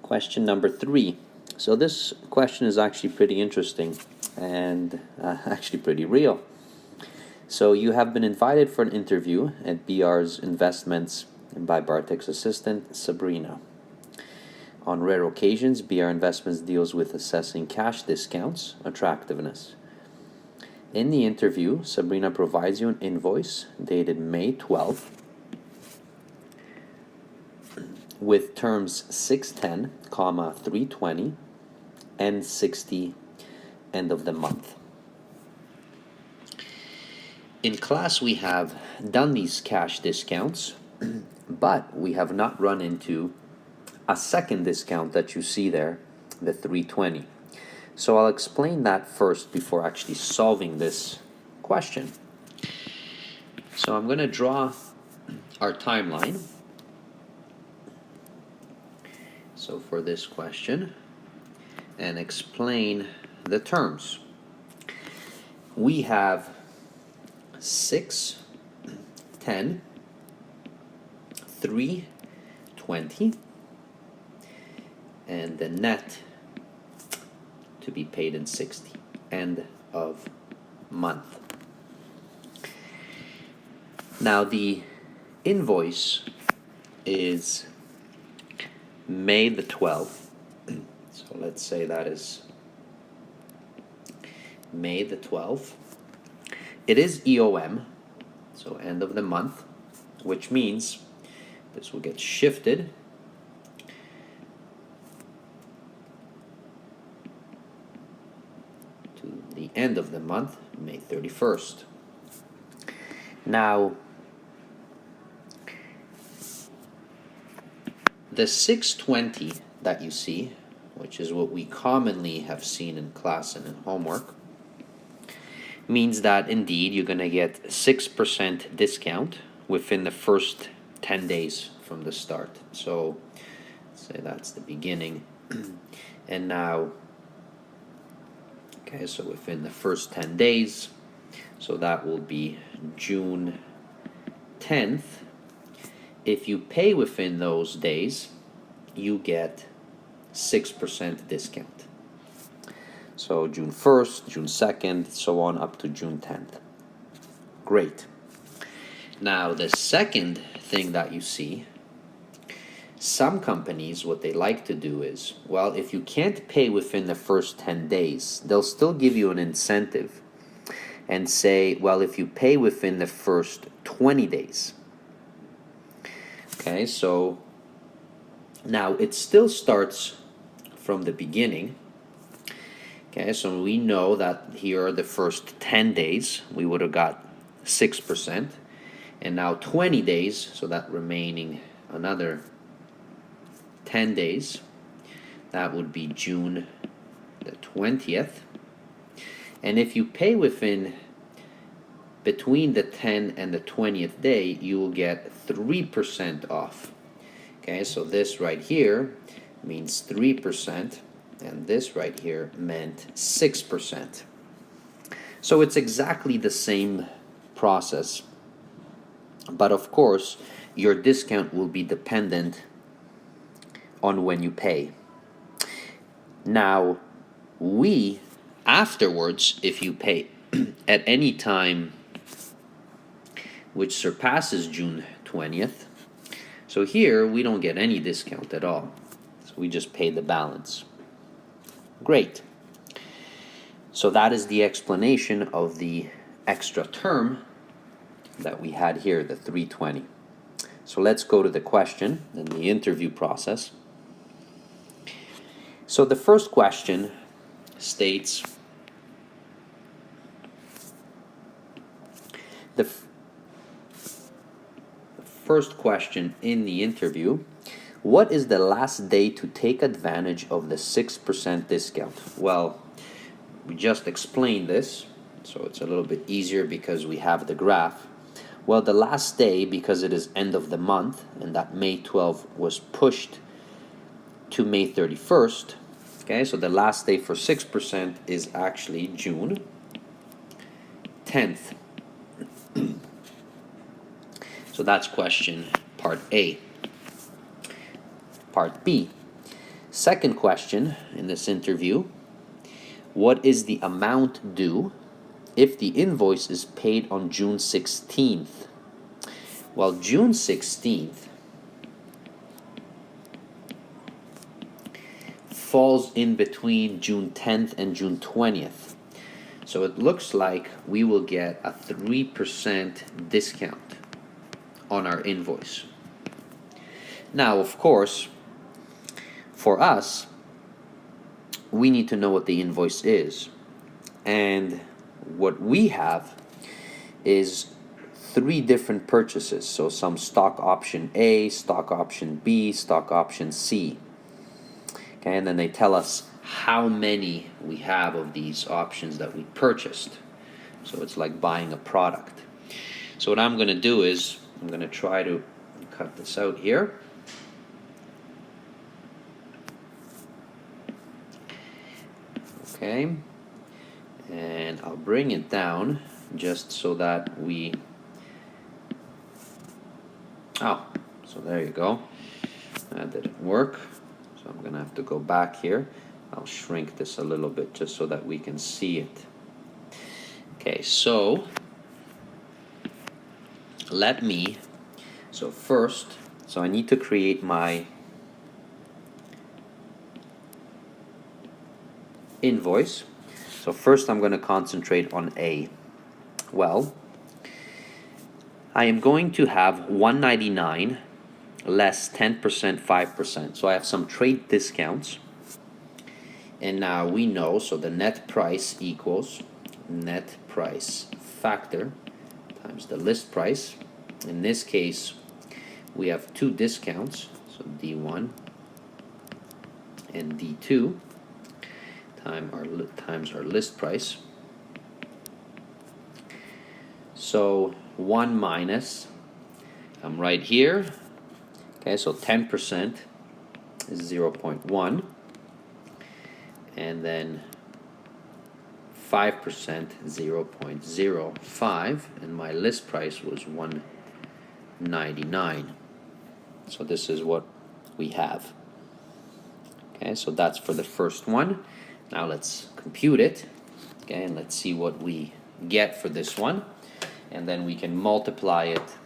Question number 3. So this question is actually pretty interesting and actually pretty real. So you have been invited for an interview at BR's Investments by Bartek's assistant, Sabrina. On rare occasions, BR Investments deals with assessing cash discounts, attractiveness. In the interview, Sabrina provides you an invoice dated May 12th with terms 610, 320, and 60 end of the month. In class, we have done these cash discounts, but we have not run into a second discount that you see there, the 320. So I'll explain that first before actually solving this question. So I'm going to draw our timeline. So for this question, and explain the terms. We have 6, 10, 3, 20, and the net to be paid in 60, end of month. Now the invoice is May the 12th. So let's say that is May the 12th. It is EOM, so end of the month, which means this will get shifted to the end of the month, May 31st. Now, the 620 that you see, which is what we commonly have seen in class and in homework, means that indeed you're going to get 6% discount within the first 10 days from the start. So, say that's the beginning. And now, okay, so within the first 10 days, so that will be June 10th. If you pay within those days, you get 6% discount. So June 1st, June 2nd, so on up to June 10th. Great. Now the second thing that you see, some companies, what they like to do is, well, if you can't pay within the first 10 days, they'll still give you an incentive and say, well, if you pay within the first 20 days. Okay, so now it still starts from the beginning. Okay, so we know that here are the first 10 days, we would have got 6%. And now 20 days, so that remaining another 10 days, that would be June the 20th. And if you pay within between the 10th and the 20th day, you will get 3% off. Okay, so this right here means 3%, and this right here meant 6%. So it's exactly the same process, but of course, your discount will be dependent on when you pay. Now, we, afterwards, if you pay at any time which surpasses June 20th. So here, we don't get any discount at all. So we just pay the balance. Great. So that is the explanation of the extra term that we had here, the 320. So let's go to the question and the interview process. So the first question states, the first question in the interview, what is the last day to take advantage of the 6% discount? Well, we just explained this, so it's a little bit easier because we have the graph. Well, the last day, because it is end of the month, and that May 12th was pushed to May 31st, okay, so the last day for 6% is actually June 10th. So that's question part A. Part B Second question in this interview: what is the amount due if the invoice is paid on June 16th? Well, June 16th falls in between June 10th and June 20th. So it looks like we will get a 3% discount on our invoice. Now, of course, for us, we need to know what the invoice is. And what we have is 3 different purchases. So some stock option A, stock option B, stock option C. Okay, and then they tell us how many we have of these options that we purchased. So it's like buying a product. So what I'm going to do is I'm going to try to cut this out here. Okay, and I'll bring it down just so that we, oh, so there you go. That didn't work, so I'm gonna have to go back here. I'll shrink this a little bit just so that we can see it. Okay, so first, I need to create my invoice. So first I'm going to concentrate on A. Well, I am going to have 199 less 10%, 5%. So I have some trade discounts. And now we know, so the net price equals net price factor times the list price. In this case, we have 2 discounts, so D1 and D2 times our list price. So 1 minus, I'm right here. Okay, so 10% is 0.1, and then 5% 0.05, and my list price was 199. So this is what we have. Okay, so that's for the first one. Now let's compute it. Okay, and let's see what we get for this one, and then we can multiply it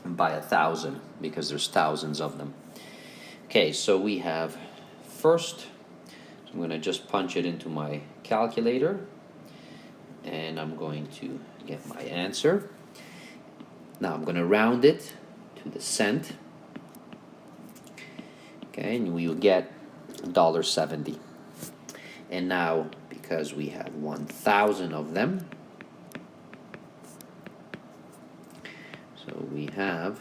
by 1,000 because there's thousands of them. Okay, so we have first, I'm going to just punch it into my calculator, and I'm going to get my answer. Now I'm going to round it to the cent. Okay, and we will get $1.70. And now, because we have 1,000 of them, so we have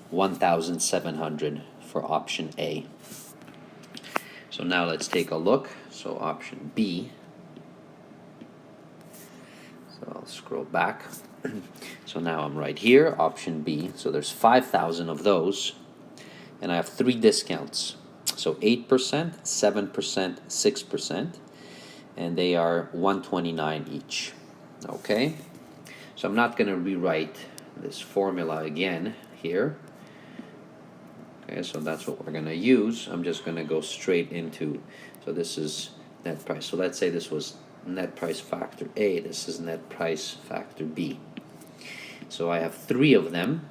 1,700 for option A. So now let's take a look. So option B. So I'll scroll back. So now I'm right here, option B. So there's 5,000 of those, and I have 3 discounts. So 8%, 7%, 6%, and they are 129 each. Okay, so I'm not going to rewrite this formula again here. Okay, so that's what we're going to use. I'm just going to go straight into, so this is net price. So let's say this was net price factor A, this is net price factor B. So I have 3 of them.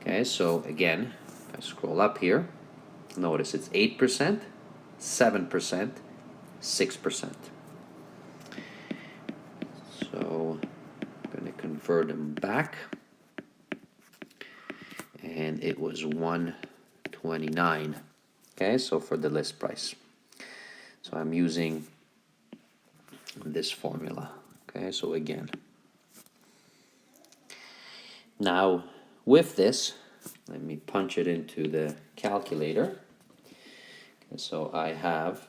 Okay, so again, if I scroll up here, notice it's 8%, 7%, 6%. So I'm going to convert them back, and it was 129. Okay, so for the list price. So I'm using this formula. Okay, so again, now with this, let me punch it into the calculator. Okay, so I have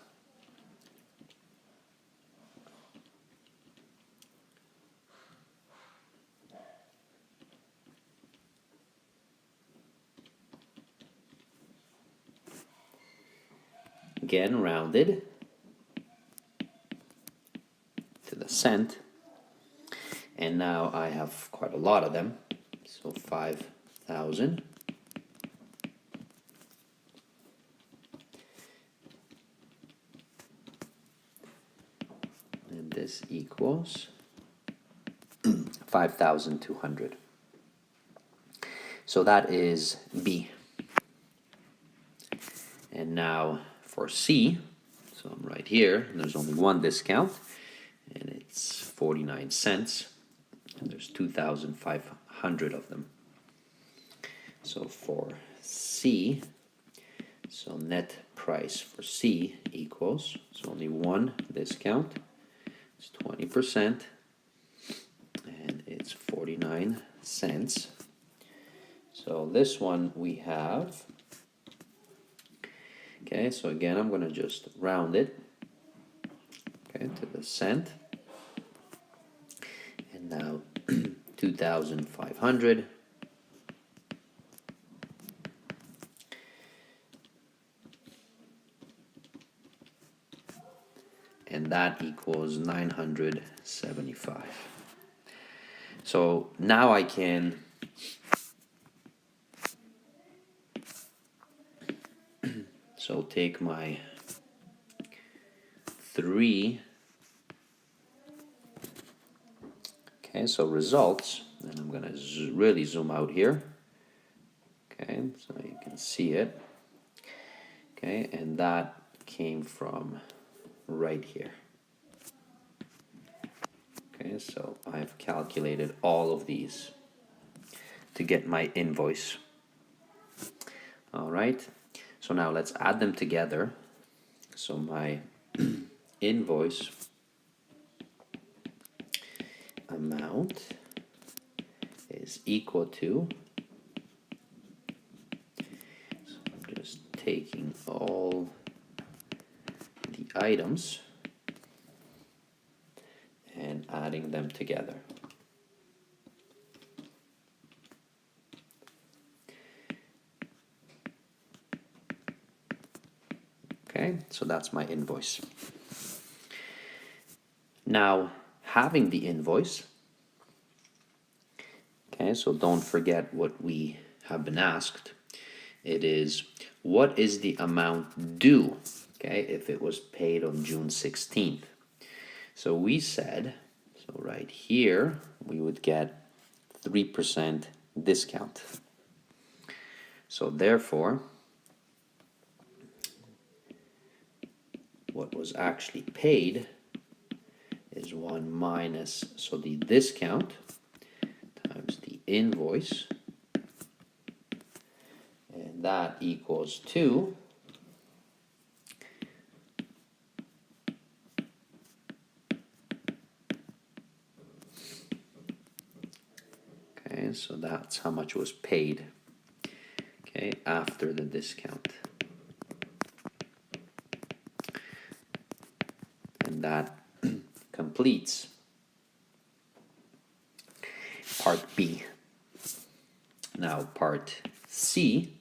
again rounded to the cent, and now I have quite a lot of them, so 5 thousand. And this equals 5,200. So that is B. And now for C, so I'm right here, and there's only one discount, and it's 49 cents, and there's 2,500 of them. So for C, so net price for C equals, so only one discount, it's 20%, and it's 49 cents. So this one we have, okay, so again I'm going to just round it, okay, to the cent. And now 2,500. And that equals 975. So now I can so take my 3, okay, so results, and I'm going to really zoom out here, okay, so you can see it, okay, and that came from right here. Okay, so I've calculated all of these to get my invoice. All right, so now let's add them together. So my invoice amount is equal to, so I'm just taking all the items and adding them together. Okay, so that's my invoice. Now, having the invoice, okay, so don't forget what we have been asked. It is, what is the amount due, okay, if it was paid on June 16th? So we said, so right here, we would get 3% discount. So therefore, what was actually paid is 1 minus, so the discount times the invoice, and that equals 2. Okay, so that's how much was paid, okay, after the discount. And that completes part B. Now part C,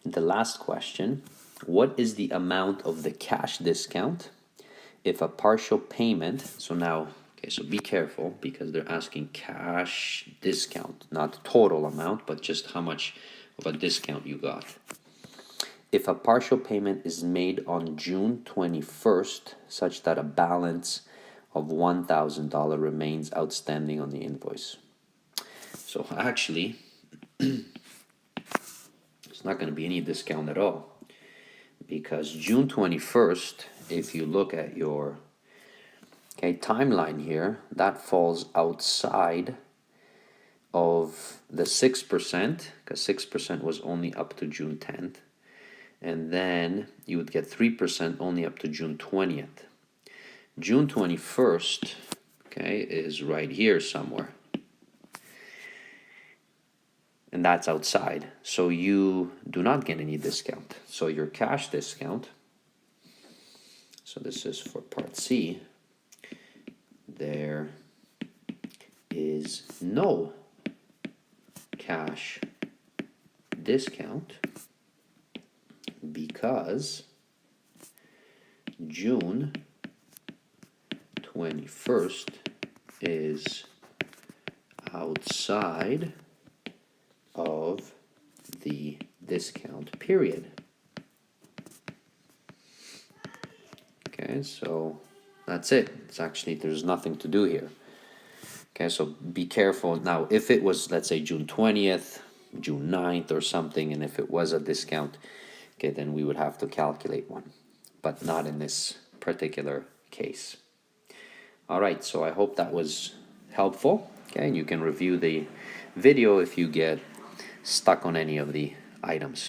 the last question, what is the amount of the cash discount if a partial payment, so now, okay, so be careful because they're asking cash discount, not total amount, but just how much of a discount you got. If a partial payment is made on June 21st, such that a balance of $1,000 remains outstanding on the invoice. So actually, it's not going to be any discount at all, because June 21st, if you look at your timeline here, that falls outside of the 6%, because 6% was only up to June 10th. And then you would get 3% only up to June 20th. June 21st, okay, is right here somewhere. And that's outside. So you do not get any discount. So your cash discount, so this is for part C, there is no cash discount because June 21st is outside of the discount period. Okay, so that's it. It's actually, there's nothing to do here. Okay, so be careful. Now, if it was, let's say, June 20th, June 9th or something, and if it was a discount, okay, then we would have to calculate one, but not in this particular case. All right, so I hope that was helpful. Okay, and you can review the video if you get stuck on any of the items.